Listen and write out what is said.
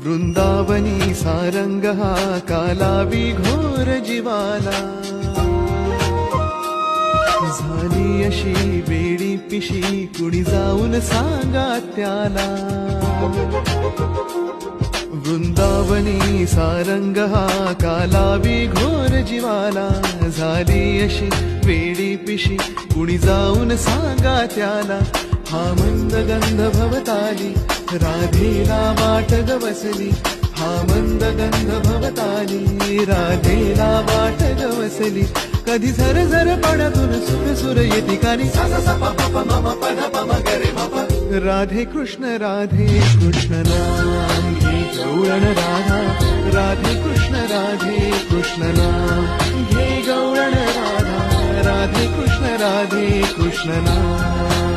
वृंदावनी सारंग हा कालावी घोर जीवाला, झाली अशी वेडी पिशी कुणी जाऊन सांगा त्याला। वृंदावनी सारंग हा कालावी घोर जीवाला, झाली अशी वेडी पिशी कुणी जाऊन सांगा त्याला। हा मंद गंध भवताली राधेला वाट गवसली, हा मंद गंध भवताली राधेला वाट गवसली। कधी झर झर पडतून सुर सुर येती कानी, सा सा सा प प म म प ध प म ग रे म प। राधे कृष्ण नाम घे गौळण राधा, राधे कृष्ण नाम घे गौळण राधा, राधे कृष्ण नाम।